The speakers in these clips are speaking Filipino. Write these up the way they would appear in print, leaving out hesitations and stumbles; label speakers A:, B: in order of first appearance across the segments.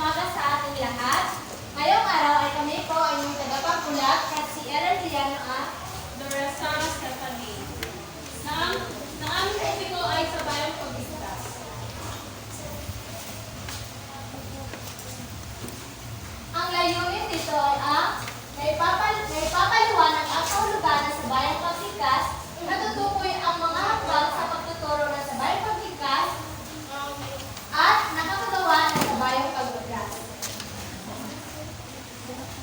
A: umaga sa ating lahat. Ngayong araw ay kami po ay yung tagapagbulag at si Aaron Liano at
B: Dorasana Stephanie. Na aming topiko ay sa bayang pagdiskas.
A: ang layunin dito ay may papaliwanag ang kahulugan sa bayang pagtikas, natutukoy ang mga hakbang sa pagtuturo na sa bayang pagtikas, at nakakagawa na sa bayang pagbulag.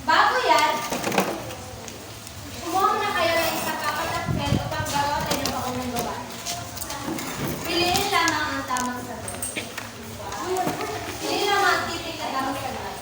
A: Bago yan, kumuha na kayo ng isang kapat at pen upang gawa tayo ng paunang gawain. Piliin lamang ang tamang sagot. Piliin lamang ang titik na tamang sagot.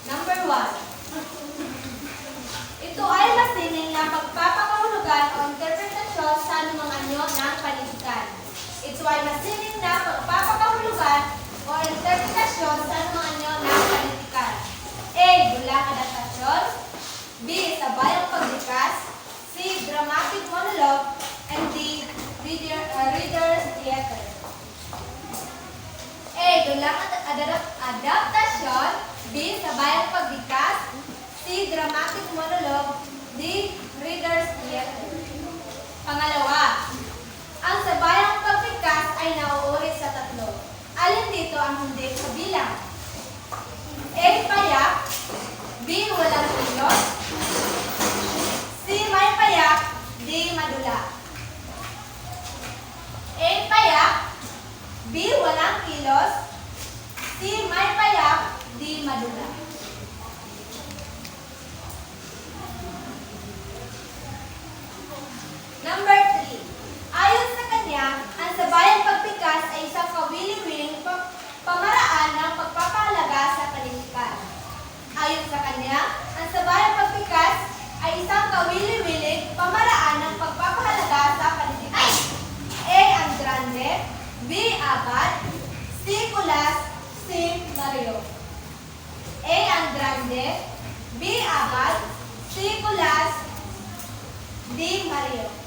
A: Number 1. Ito ay masining na pagpapakahulugan o interpretasyon sa anumang anyo ng panitikan. Ito ay masining na pagpapakahulugan o interpretasyon sa anumang anyo ng panitikan. A. Dulang adaptasyon. B. Sabayang pagdikas. C. Dramatic monologue. And D. Reader's theater. A. Dulang adaptasyon. B. Sabayang pagdikas. C. Dramatic monologue. D. Reader's theater. Pangalawa, ang sabayang pagdikas ay nauuri sa tatlo. Alin dito ang hindi sa bilang? A. Payak. B. Walang kilos. C. May payak. D. Madula. A. Payak. B. Walang kilos. C. May payak. D. Madula. Number 3. Ayon sa kanya, ang sabayang pagpikas ay isang kawili-wiling pamaraan ng pagpapahalaga sa panitikan. Ayon sa kanya, ang sabayang pagpikas ay isang kawili-wiling pamaraan ng pagpapahalaga sa panitikan. A. Andrande. B. Abad. C. Kulas. C. Mario. A. Andrande. B. Abad. C. Kulas. D. Mario.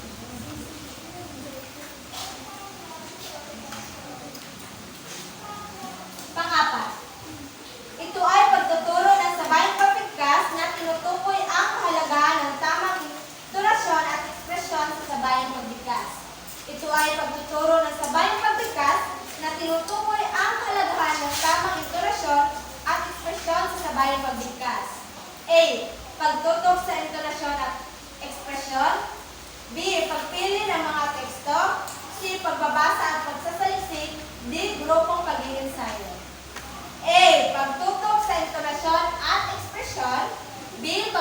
A: Pang-apat. Ito ay pagtuturo ng sabayang pagpigkas na tinutukoy ang kahalagahan ng tamang intonasyon at ekspresyon sa sabayang pagpigkas. Ito ay pagtuturo ng sabayang pagpigkas na tinutukoy ang kahalagahan ng tamang intonasyon at ekspresyon sa sabayang pagpigkas. A. Pagtutok sa intonasyon at ekspresyon. B. Pagpili ng mga teksto. C. Pagbabasa at pagsasaliksik. D. Grupong pag-iensayo. A. Pagtutok sa intonasyon at ekspresyon. B.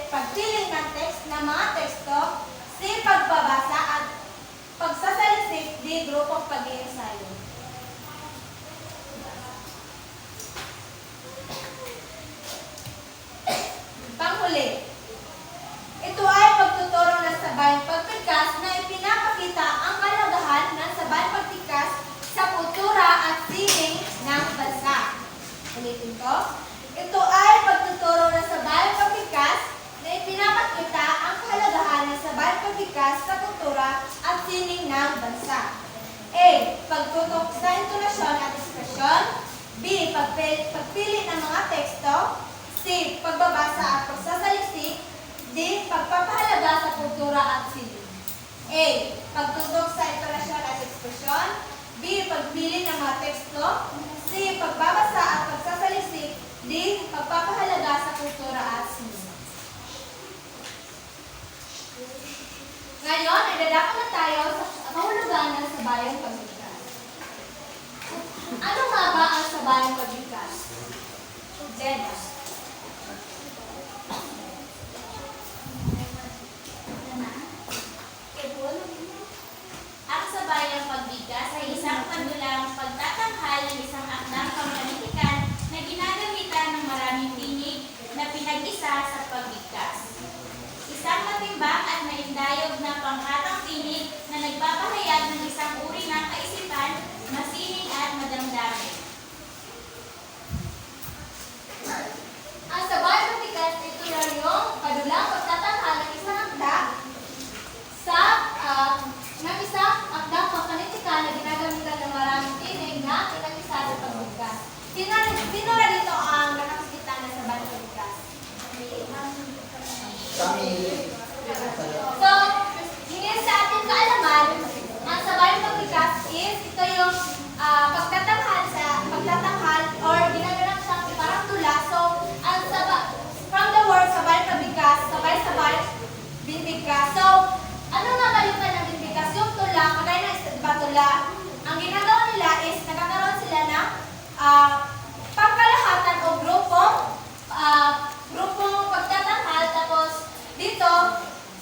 A: Pagpili ng text ng mga teksto. C. Pagbabasa at pagsasaliksik. D. Grupong pag-iensayo. Panghuli. Ito ay pagtuturo ng sabayang pagpigkas na ipinapakita ang kahalagahan ng sabayang pagpigkas sa kultura at sining ng bansa. Ulitin ko. Ito ay pagtuturo ng sabayang pagpigkas na ipinapakita ang kahalagahan ng sabayang pagpigkas sa kultura at sining ng bansa. A. Pagtutok sa intonasyon at ekspresyon. B. Pagpili ng mga teksto. C. Pagbabasa at pagsasaliksik. D. A. Pagtugtog sa intonasyon at ekspresyon. B. Pagpili ng mga teksto. C. Pagbabasa at pagsasaliksik. D. Pagpapahalaga sa kultura at sining. Ngayon, ay dadako na tayo sa kahulugan ng sabayang pagbigkas. Ano nga ba ang sabayang pagbigkas? Jeda.
C: Ang sabayang pagbigkas ay isang padulang pagtatanghal ng isang akdang pampanitikan na ginagamitan ng maraming tinig na pinag-isa sa pagbigkas. Isang matimbang at maindayog na panghatang tinig na nagpapahayag ng isang uri ng kaisipan, masining at madamdamin.
A: Ang sabayang pagbigkas ay tulad yung padulang pagtatanghal ng isang akda sa ng isang akdang pampanitikan na ginagamitan ng maraming tinig na pinag-isa sa pagbigkas. Sino na dito ang nakakita na sabayang pagbigkas?
D: Kami.
A: So, hingin sa ating kaalaman, ang sabayang pagbigkas is ito yung pagtatanghal or ginagawa siyang parang tula. So, from the word sabayang pagbigkas, sabay-sabay, binbigkas. So, ano nga ba yung kanyang binbigkas? Yung tula, kagaya ng diba tula, ang ginagawa nila is nagkakaroon sila ng pangkalahatan o grupong pagtatanghal. Tapos, dito,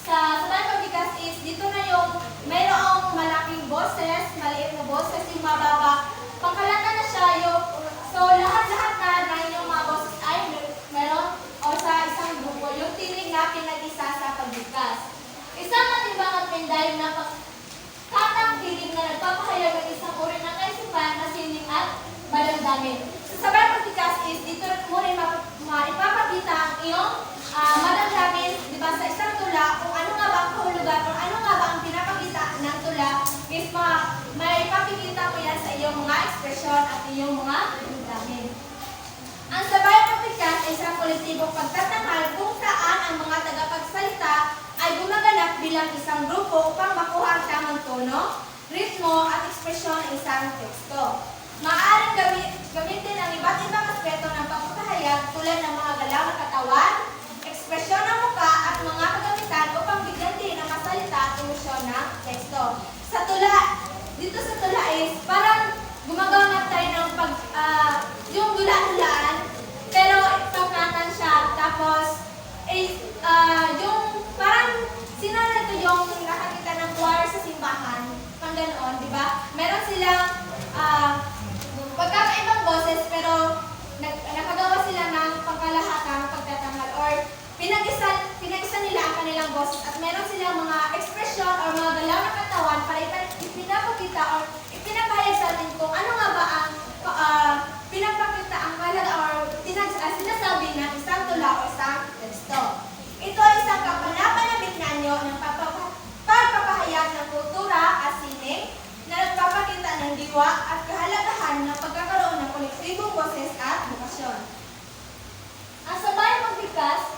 A: sa sabayang pagbigkas is, dito na yung mayroong malaking boses, maliit na boses, yung mababa. Pangkalatan na siya yung, so lahat-lahat na yung mga boses ay meron o sa isang grupo, yung tinig na pinag-isa sa pagbigkas. Isang matimbang at pindayon na pagkatang tinig na nagpapahayag ng isang uri ng kaisipan na sining at madamdamin. Sa sabayang pagbigkas is, dito mo rin maipapakita ang iyong madamdamin, di ba, sa isang tula, kung ano nga ba ang kahulugan o ano nga ba ang pinapakita ng tula is may ipapakita mo yan sa iyong mga ekspresyon at iyong mga damdamin. Ang sabayang pagbigkas ay isang kolektibong pagtatanghal kung saan ang mga tagapagsalita ay gumaganap bilang isang grupo upang makuha ang tamang tono, ritmo at ekspresyon ng isang teksto. Maaaring gamitin ang iba't ibang aspeto ng pagpapahayag tulad ng mga galaw ng katawan, ekspresyon ng muka at mga kagamitan upang bigyan din ang masalita at emosyon ng teksto. Sa tula, dito sa tula is parang gumagawa nga tayo ng yung dula-dulaan, pero pagkatan siya. Tapos, yung parang sinanay ito yung nakakita ng choir sa simbahan, pang ganoon, di ba? Meron silang pagkakaibang boses, pero nakagawa sila ng pangkalahatang pagtatanghal or pinag-isa nila ang kanilang boses at meron silang mga ekspresyon or mga galaw na katawan para ipinapakita or ipinapahayag sa atin kung ano nga ba ang pinapakita ang kahalaga or sinasabi ng isang tula o isang teksto. Ito ay isang kapanapanabik na anyo ng pagpapahayag ng kultura at sining na nagpapakita ng diwa at kahalagahan ng pagkakaroon ng kolektibong boses at bukasyon. Ang sabayang pagbigkas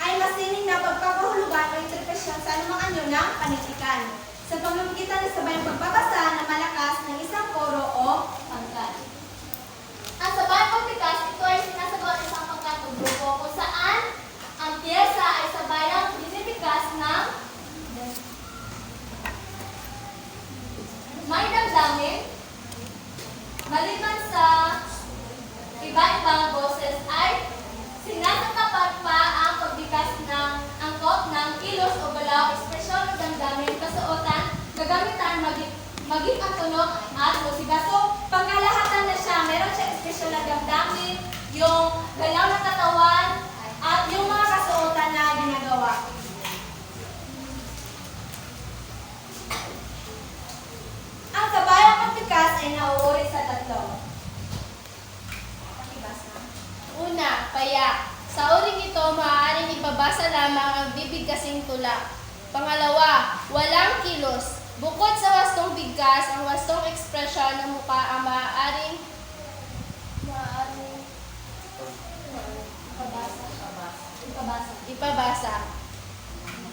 A: ay masining na pagpapahulugan o interpretasyon sa anumang anyo ng panitikan sa pamamagitan ng sabayang pagbabasa na malakas ng isang koro o pangkat. Ang sabayang pagbigkas, ito ay sinasagawa ng isang pangkat o grupo kung saan ang piyesa ay sabayang binibigkas ng may damdamin, maliban sa iba-ibang boses ay sinasangkapat pa ang pagbigkas ng angkop ng kilos o galaw, ekspresyon o damdamin, kasuotan, gagamitan, maging ang tunog at musika. So, pangkalahatan na siya, meron siya ekspresyon na damdamin, yung galaw ng katawan, at yung mga kasuotan na ginagawa. Ang sabayang pagbigkas ay nauuri sa tatlo.
E: Una, payak. Sa uring ito, maaaring ipabasa lamang ang bibigkasing tula. Pangalawa, walang kilos. Bukod sa wastong bigkas, ang wastong ekspresyon ng mukha ang maaaring ipabasa.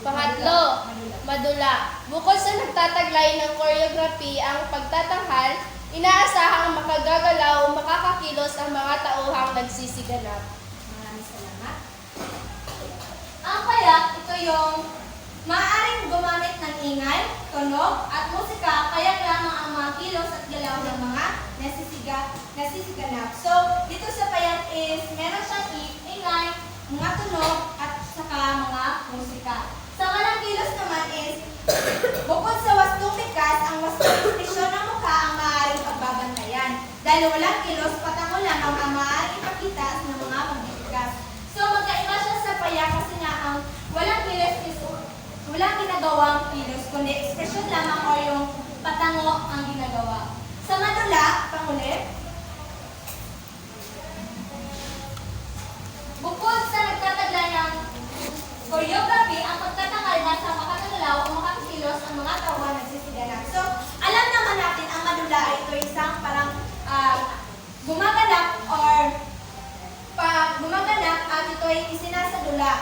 E: Pangatlo, madula. Bukod sa nagtataglay ng choreography ang pagtatanghal, inaasahang makagagalaw o makakakilos ang mga tauhang nagsisiganap.
A: Maraming salamat. Ang payak, ito yung maaaring gumamit ng ingay, tunog, at musika, kaya lamang ang mga kilos at galaw ng mga nasisiganap. So, dito sa payak is meron siyang ingay, mga tunog, at saka mga musika. Sa kanang kilos naman is, bukod sa wastong bigkas, ang wastong ekspresyon ng mukha ang maaaring pagbabantayan. Dahil walang kilos, patango lamang ang maaaring ipakita ng mga magbibigkas. So, magkaiba siya sa payak kasi nga ang walang kilos is walang ginagawang kilos, kundi ekspresyon lamang o yung patango ang ginagawa. Sa madula, pangulit, bukod sa nagtataglay ng choreography, ang pagtatangal na sa makakagalaw o makakilos ang mga tauhan nagsisiganap. So, alam naman natin ang madula ay ito isang parang gumaganap or gumaganap at ito ay isinasadula.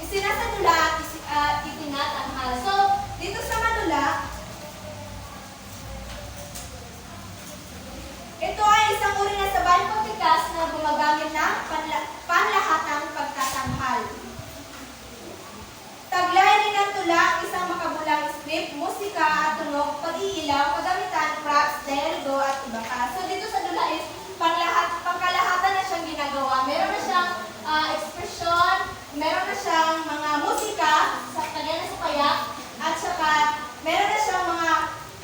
A: Isinasadula at itinatanghal. So, dito sa madula, ito ay isang uri na sabayang pagtikas na gumagamit ng panlahatang pagtatanghal. Taglay din ng tula, isang makabulang script, musika at tunog, pag-iilaw, kagamitan, props, dialogo at iba pa. So dito sa dula is pangkalahatan na siyang ginagawa. Meron na siyang ekspresyon, meron na siyang mga musika, kagaya na sa payak, at saka meron na siyang mga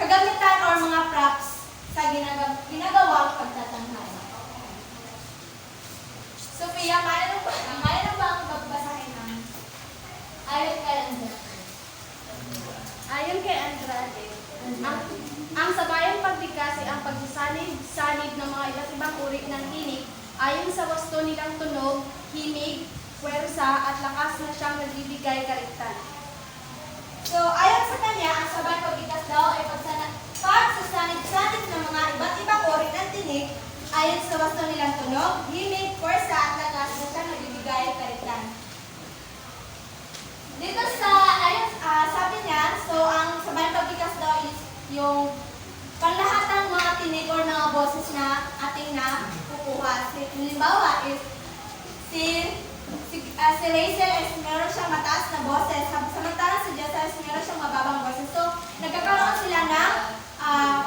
A: kagamitan or mga props sa ginagawang pagtatanghal. Sophia, mayroon ba ang magbasahin ng ayon kay Andrade?
E: Ayon kay Andrade, ang sabayang pagbikas ay ang pagsasanib-sanib ng mga iba't ibang uri ng tinig ayon sa wasto nilang tunog, himig, puwersa at lakas na siyang nagbibigay kaligtan.
A: So, ayon sa kanya, ang sabayang pagbikas daw ay pagsasanib-sanib ng mga iba't ibang uri ng tinig ayon sa wasto nilang tunog, himig, puwersa at lakas na siyang nagbibigay kaligtan. Dito sa, sabi niya, so ang sabayang pagbikas daw is yung panglahatang mga tinig or mga boses na ating na kukuha. Halimbawa is si Rachel is meron siyang mataas na boses, samantalang si Jessa is meron siyang mababang boses. So, nagkakaroon sila ng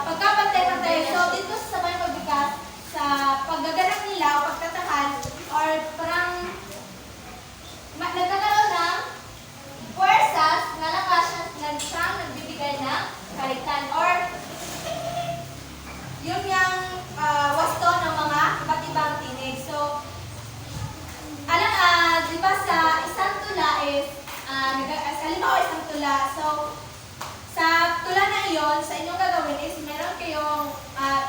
A: pagkapantay-pantay. So, dito sa sabayang pagbikas, sa paggaganap nila o pagtatanghal, or parang nagkakaroon ng puwersas na lakas na siyang nagbibigay ng kaligtan or yun yung wasto ng mga iba't ibang tinig. So, di ba sa isang tula is, halimbawa isang tula, so, sa tula na iyon, sa inyong gagawin is, meron kayong,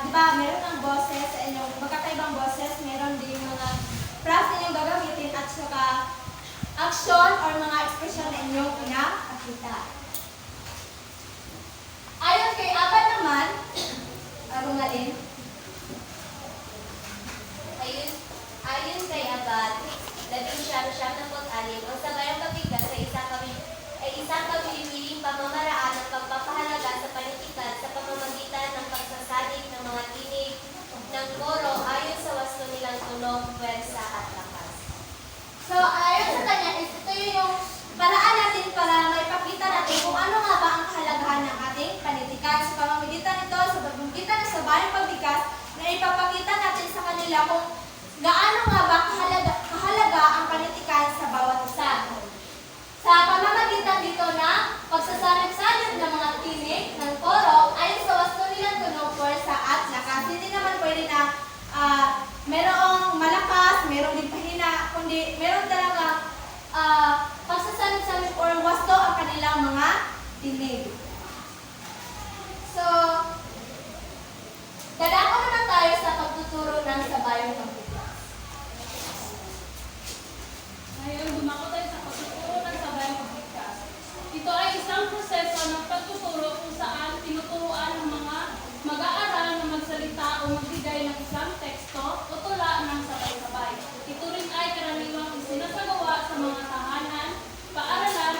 A: di ba, meron ng boses sa inyong, magkakaibang boses, meron din mga props na inyong gagamitin at saka action or mga ekspresyon na inyong pinakakita. Ayon kay Abad naman, Rungalin.
C: Ayon kay Abad, 19:6, ang sabayang pagbigas ay isang pagpilipiling pamamaraan ng pagpapahalaga sa panitikan sa pamamagitan ng pagsasalig ng mga tinig ng koro ayon sa wasto nilang tunog, puwersa at lakas.
A: So, ayon sa kanya, is ito yung paraan natin para maipakita natin kung ano nga ba ang kahalagahan ng ating panitikan. Sa pamamagitan nito, sa pamamagitan ng sabayang pagbigas, na ipapakita natin sa kanila kung gaano nga ba kahalaga ang panitikan sa bawat isa. Sa pamamagitan dito na pagsasanib-sanib ng mga tinig ng koro ayon sa wasto nilang tunog, puwersa at lakas. Hindi naman pwede na merong malakas, merong din pahina, kundi meron talaga pagsasanib-sanib or wasto ang kanilang mga tinig. So, dadako naman tayo sa pagtuturo ng sabayang pagbigas.
B: Ngayon, dumako tayo sa pagtuturo ng sabayang pagbigas. Ito ay isang proseso ng pagtuturo kung saan tinuturuan ng mga mag-aaral na magsalita o magbigay ng isang teksto o tula ng sabay-sabay. Ito rin ay karaniwang isinasagawa sa mga tahanan, paaralan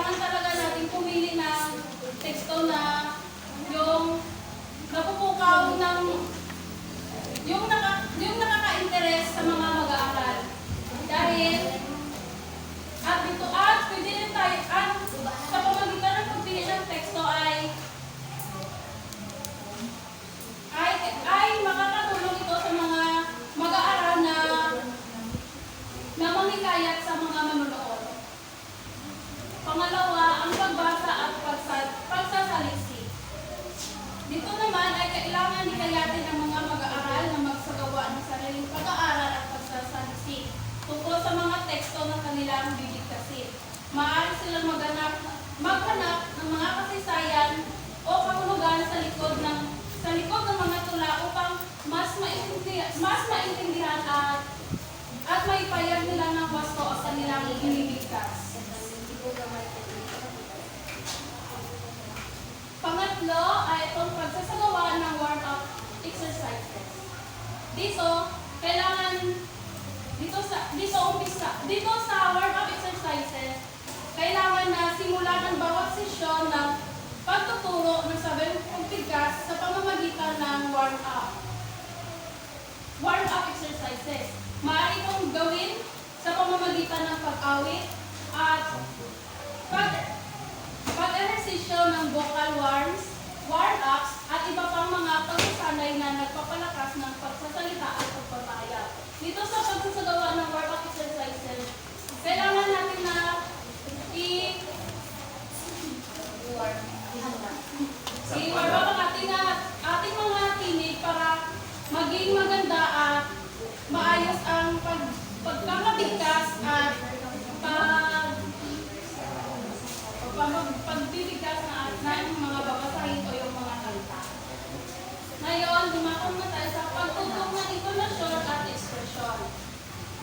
B: kailangan talaga natin pumili ng teksto na yung napupukaw ng yung nakaka-interest sa mga mag-aaral. Dahil at dito at pwede rin tayo at sa pamamagitan ng pagpili ng teksto ay makakatulong ito sa mga mag-aaral na manghikayat sa mga manunood. Pangalawa, ang pagbasa at pagsasaliksik. Dito naman ay kailangan hikayatin ng mga mag-aaral na magsagawa ng sariling pag-aaral at pagsasaliksik tungkol sa mga teksto na kanilang bibigkasin. Maaari silang maghanap ng mga kasaysayan o kahulugan sa likod ng mga tula upang mas maintindihan at maipayag nila ng wasto ang kanilang binibigkas. Pangatlo ay itong pagsasagawa ng warm-up exercises. Dito sa warm-up exercises, kailangan na simulan ang bawat sesyon ng pagtuturo ng sabayang pagbigkas sa pamamagitan ng warm-up exercises. Maaari itong gawin sa pamamagitan ng pag-awit at pag-ehersisyo ng vocal warm-ups at iba pang mga pagsasanay na nagpapalakas ng pagsasalita at pagpapahayag. Dito sa pagsasagawa ng warm-up exercises, kailangan natin na i-warm up ang ating mga tinig para maging maganda at maayos ang pagkakabigkas at pagbibigkas na yung mga babasahin o yung mga kanta. Ngayon, dumakong na tayo sa pagtutok ng intonasyon at ekspresyon.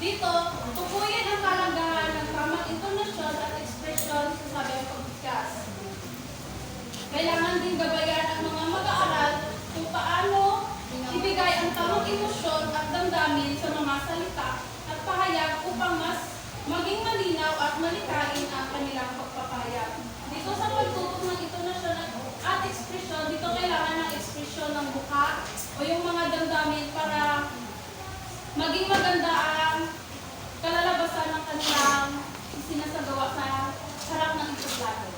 B: Dito, tukuyin ang kahalagahan ng tamang intonasyon at ekspresyon sa sabayang pagbigkas. Kailangan din gabayan ang mga mag-aaral kung paano ibigay ang tamang emosyon at damdamin sa mga salita at pahayag upang mas maging malinaw at malikain ang kanilang pagpapahayag. Dito sa pagtutok ng intonasyon at ekspresyon, dito kailangan ng ekspresyon ng mukha o yung mga damdamin para maging maganda ang kalalabasan ng kanilang sinasagawa sa harap ng isuplado.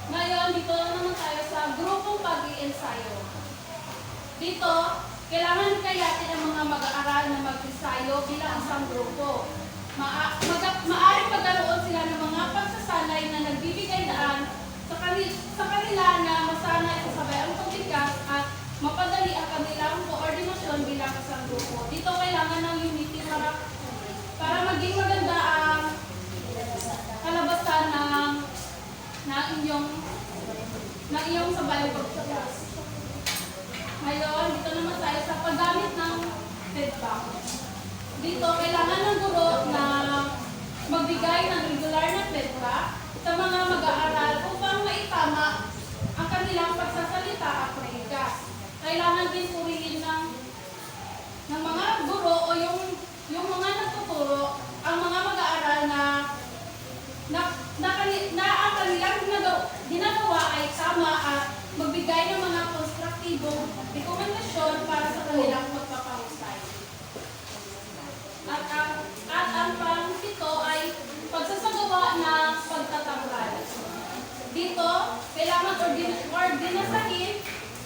B: Ngayon, dito naman tayo sa grupong pag-iensayo. Dito, kailangan hikayatin ang mga mag-aaral na mag-ensayo bilang isang grupo. Maaaring magkaroon sila ng mga pagsasanay na nagbibigay daan sa kanila na masanay sa sabayang pagbigkas at mapadali ang kanilang koordinasyon bilang isang grupo. Dito kailangan ng unity para maging maganda ang kalabasan ng iyong sabayang pagbigkas. Ngayon, dito naman tayo sa paggamit ng feedback. Dito, kailangan ng guro na magbigay ng regular na feedback sa mga mag-aaral upang maitama ang kanilang pagsasalita at pagbigkas. Kailangan din purihin ng mga guro o yung mga nagtuturo ang mga mag-aaral na ang kanilang ginagawa ay tama at magbigay ng mga konstruktibong rekomendasyon para sa kanilang pagpapahusay. At ang pang-pito ay pagsasagawa ng pagtatanggal. Dito, kailangan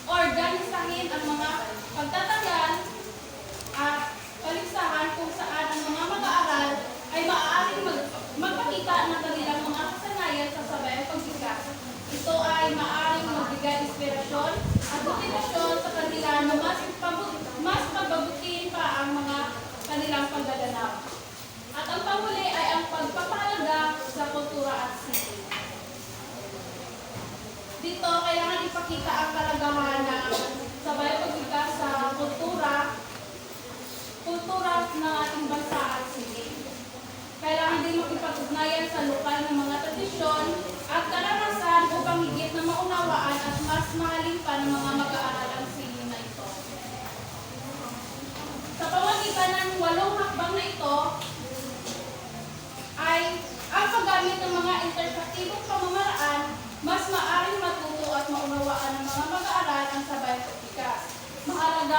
B: organisahin ang mga pagtatanggal at paligsahan kung saan ang mga mag-aaral ay maaaring magpakita ng kanilang mga kasanayan sa sabayang pagbigkas. Ito ay maaaring magbigay inspirasyon at motivasyon sa kanila na mas pagbabutin pa ang mga kanilang paggaganap. At ang panghuli ay ang pagpapahalaga sa kultura at sining. Dito, kailangan ipakita ang kalagahan ng sabayang pagbigkas sa kultura ng ating bansa at sining. Kailangan din makipag-ugnayan sa lokal na mga tradisyon at karanasan upang higit na maunawaan at mas mahalin pa ng mga mag-aaral ang sining na ito. Sa pamamagitan ng 8 hakbang na ito, ay ang paggamit ng mga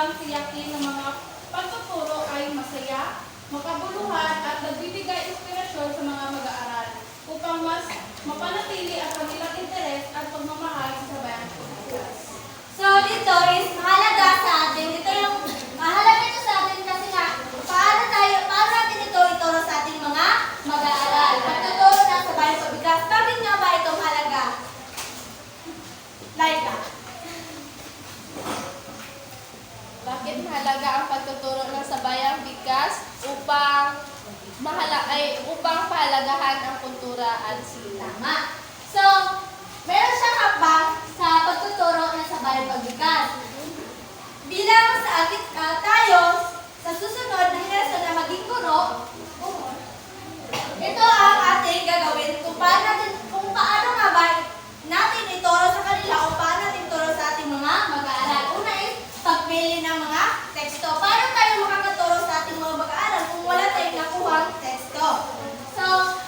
B: upang tiyakin ng mga pagtuturo ay masaya, makabuluhan at nagbibigay inspirasyon sa mga mag-aaral upang mas mapanatili ang kanilang interes at pagmamahal sa bayang pagbibigas.
A: So dito is mahalaga sa atin. Ito yung mahalaga ito sa atin kasi nga paano natin ito ituro sa ating mga mag-aaral. Pagtuturo na sa bayang pagbigas. Bakit nga ba ito mahalaga? Laika.
E: Bakit mahalaga ang pagtuturo ng sabayang bigkas upang pahalagahan ang kultura at sila?
A: Tama. So, meron siyang hakbang sa pagtuturo ng sabayang pagbigas. Bilang sa atin, tayo, sa susunod na henerasyon na maging guro, ito ang ating gagawin kung paano nga ba natin ituro sa kanila o paano natin ituro sa ating mga mag-aaral. Una is pagpili ng mga teksto. Paano tayo makakaturo sa ating mga mag-aaral kung wala tayong nakuhang teksto? So,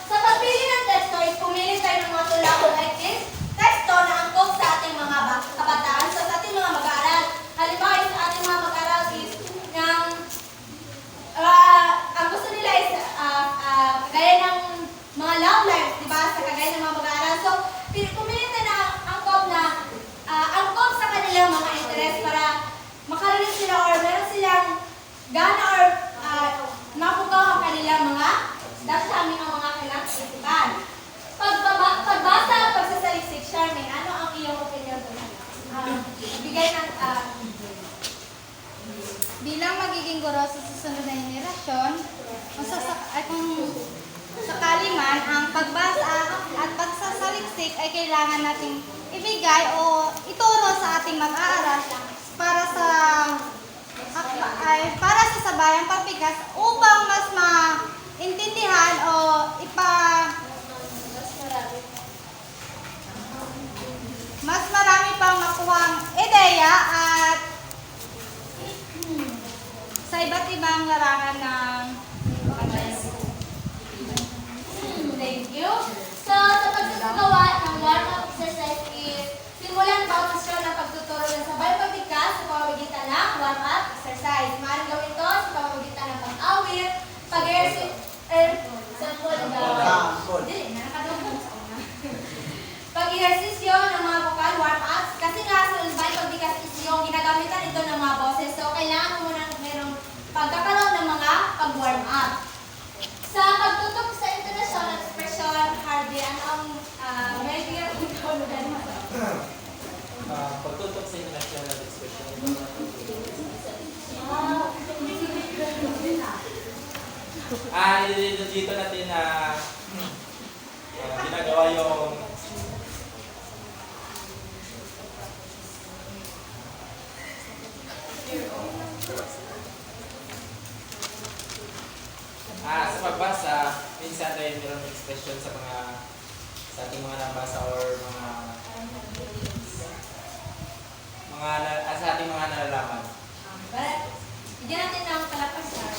A: sa pagpili ng teksto is pumili tayo ng mga tula o like this, teksto na angkop sa ating mga kabataan. So, sa ating mga mag-aaral, halimbawa sa ating mga mag-aaral is ang gusto nila is kagaya ng mga love lives, di ba? Sa kagaya ng mga mag-aaral. So, pumili tayo ng angkop sa kanilang mga interest para makarelate sila or meron silang gana or napukaw ang kanilang mga damdamin ang mga kinakasipan. Pagbasa at pagsasaliksik, Charmaine, ano ang iyong opinion doon? Bigay ng
D: Bilang magiging guro sa susunod na henerasyon, kung sakali man ang pagbasa at pagsasaliksik ay kailangan nating ibigay o ituro sa ating mag-aaral para sa sabayang pagbigas upang mas maintindihan o mas marami pang makuhang ideya at sa iba't ibang larangan ng
A: Thank you. So, sa pagsasagawa ng warm-up exercise is simulan bawat sesyon ng pagtuturo ng sabayang pagbigas sa pamamagitan ng warm-up exercise. Maaaring gawin ito sa pamamagitan ng pag-awit, pag-ehersisyo ng mga vocal warm-ups. Kasi nga sa sabayang pagbigas is yung ginagamitan ito ng mga boses. So, kailangan mo muna merong pagkakaroon ng mga pag-warm-up. Sa pagtutok sa intonasyon at expression, Harvey, ano ang may bigyan kong kaulugan mo?
F: Pagtutok sa international at expression. Dito natin na ginagawa yung sa pagbasa, minsan tayo mayroong expression sa ating mga nabasa or sa ating mga nalalaman.
A: Bigyan natin ng kalapasan.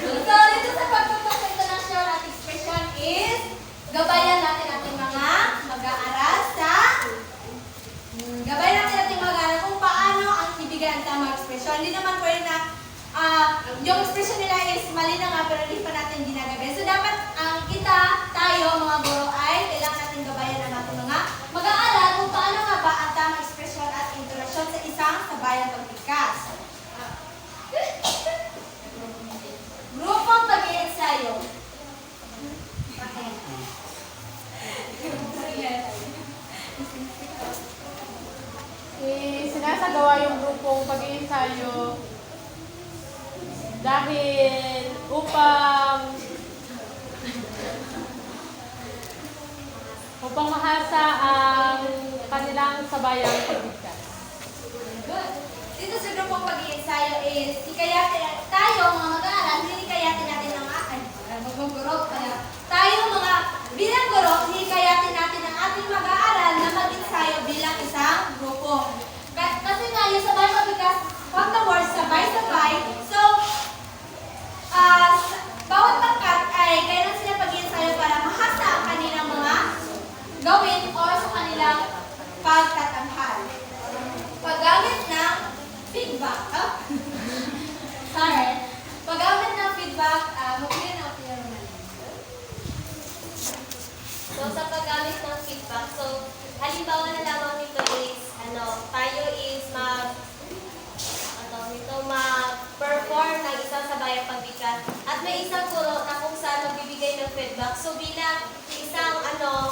A: So, dito sa pagtutok sa intonasyon at expression is gabayan natin ating mga mag-aaral kung paano ang ibigay ang tamang expression. Hindi naman pwede na yung expression nila is mali na nga pero hindi pa natin ginagabi. So, dapat tayo mga guro ay kailangan natin gabayan ang ating mga mag-aaral kung paano nga ba ang tamang expression at intonasyon sa isang sabayang pagbigas. Grupong pag-iensayo.
B: Sinasagawa yung grupong pag-iensayo dahil upang mahasa ang kanilang sabayang pagbigas.
A: Good. Dito sa grupong pag-iensayo is tayo mga mag-aaral, hinikayatin natin ang bilang guro, hinikayatin natin ang ating mag-aaral na mag-ensayo bilang isang grupo. Kasi nga yung sabayang pagbigas, from the words sabay-sabay, so bawat pangkat ay kailangan sila pag-iensayo para mahasa ang kanilang mga gawin o sa kanilang pagtatanghal. halimbawa na lamang nito is, tayo is mag-perform ng isang sabayang pagbigkas at may isang guro na kung saan magbibigay ng feedback. So bilang isang ng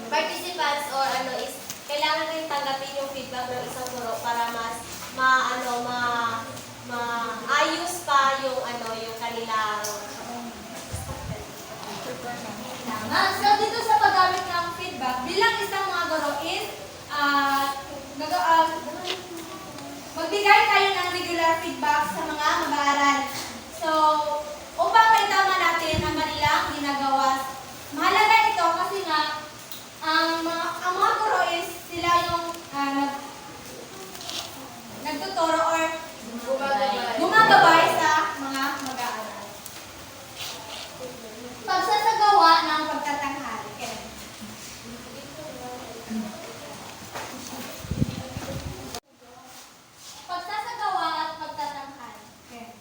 A: participants or is kailangan rin tanggapin yung feedback ng isang guro para mas maayos pa yung yung kanilang So dito sa paggamit ng feedback, bilang isang mga guro is magbigay tayo ng regular feedback sa mga mag-aaral. So, upang maitama natin ang kanilang ginagawa. Mahalaga ito kasi nga ang mga guro is sila yung nagtuturo or gumagabay sa mga mag-aaral. Pagsasagawa ng pagtatanghal. Okay. Pagsasagawa at pagtatanghal. Okay.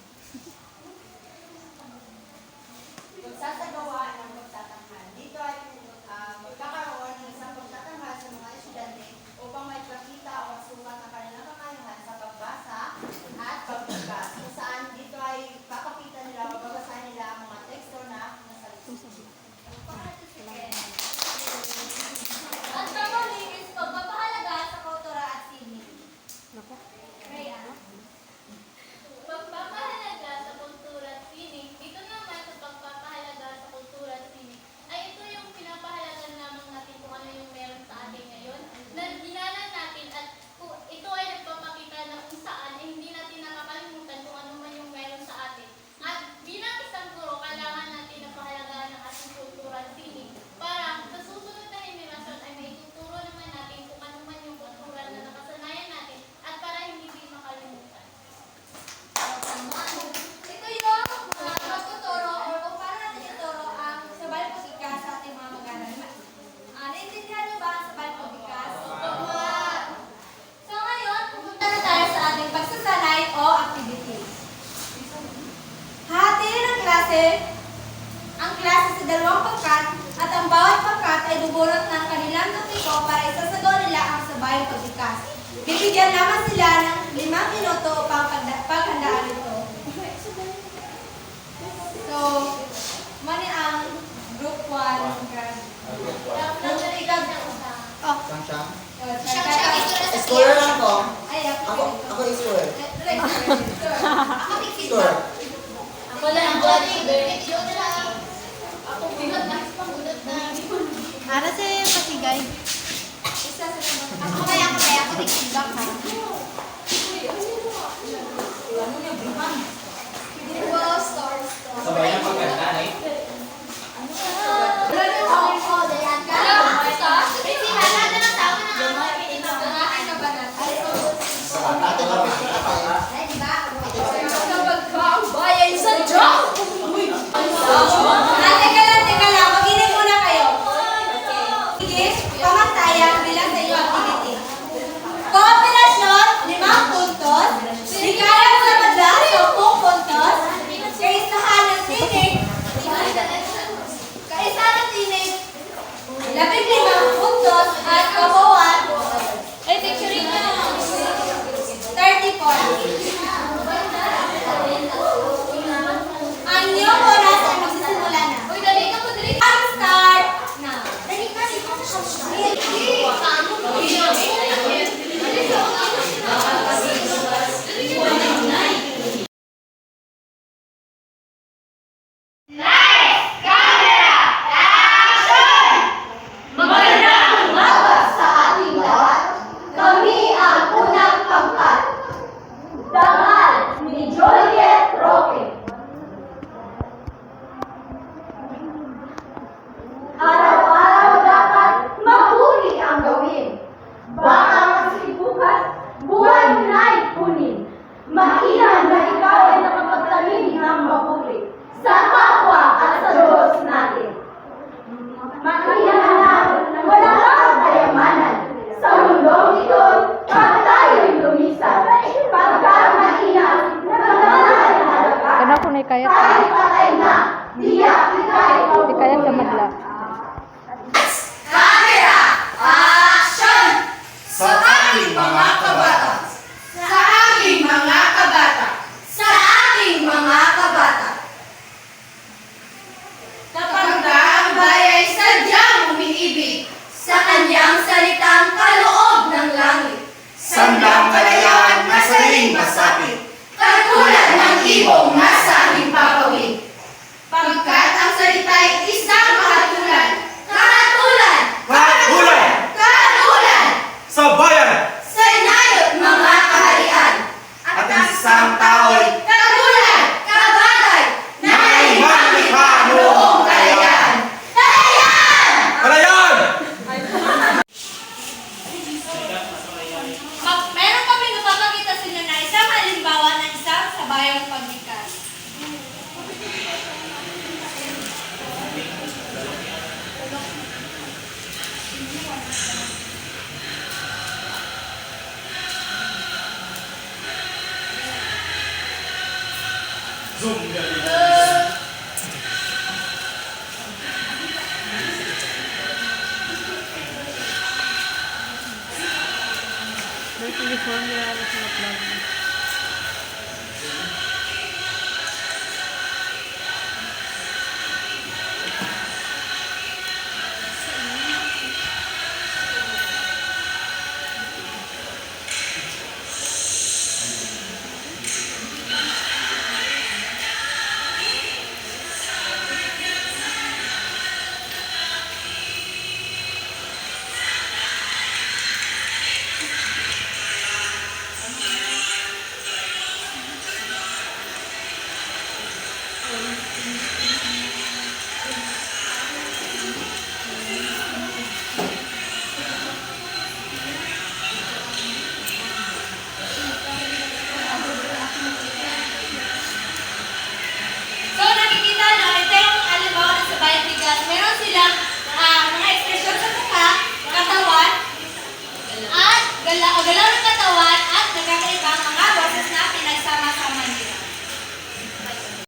G: Magsasagawa ng pagtatanghal. Dito ay magkakaroon ng isang pagtatanghal sa mga estudyante upang maipakita o masukat ang kanilang kakayahan sa pagbasa at pagbigkas. Kung saan dito ay papakita nila o babasahin nila ang mga teksto na nasa likod.
A: At panguli is pagpapahalaga sa kultura at sining. Rhea.
E: Pagpapahalaga sa kultura at sining, dito naman sa pagpapahalaga sa kultura at sining, ay ito yung pinapahalagan lamang natin kung ano yung meron sa atin ngayon, na ginalan natin at ito ay nagpapakita na kung saan ay hindi natin nakakalimutan kung ano man yung meron sa atin. At bilang isang guro, kailangan natin na pahalagaan ang ating kultura at sining para sa susunod na henerasyon ay maituturo naman natin kung ano man yung kultura na nakasanayan natin at para hindi din makalimutan.
A: Ito yung magtuturo or kung paano natin ituro ang sabayang pagbigkas sa ating mga mag-aaral. Naintindihan niyo ba ang sabayang pagbigkas? So ngayon, pupunta na tayo sa ating pagsasanay o activity. Hahatiin ang klase sa dalawang pangkat at ang bawat pangkat ay bubulot ng kanilang topiko para isasagawa nila ang sabayang pagbigkas. Bibigyan naman sila ng 5 minuto upang paghandaan ito. So, mani ang group 1.
G: Scorer lang ko.
A: Ay,
G: Ako scorer.
A: Score.
E: Ako lang,
D: Ara si pasigay.
A: Ako kaya, ako feedback ha.
F: Sabay na pagkanta, eh.
A: Teka lang, mag-inip muna kayo. Sige, pamantayan bilang sa iyo activity. Cooperate sa kanyang salitang kaloob ng langit.
H: Sanlang kalayaan na sa iyong masapit.
A: Katulad ng ibong nasa himpapawid. Pagkat ang salita'y isang kahatulan. Kahatulan!
H: Kahatulan
A: Kahatulan!
H: sa bayan
A: Sa inayot mga kaharian.
H: at ang isang tao'y
A: Katulad! Kabagay! Na
H: may
A: may
H: malikha
A: noong kalayaan. Kalayaan!
H: kalayaan!
A: Meron kami napapakita sa inyo na isang halimbawa ng isang sabayang pagbigkas.
B: May uniform na sa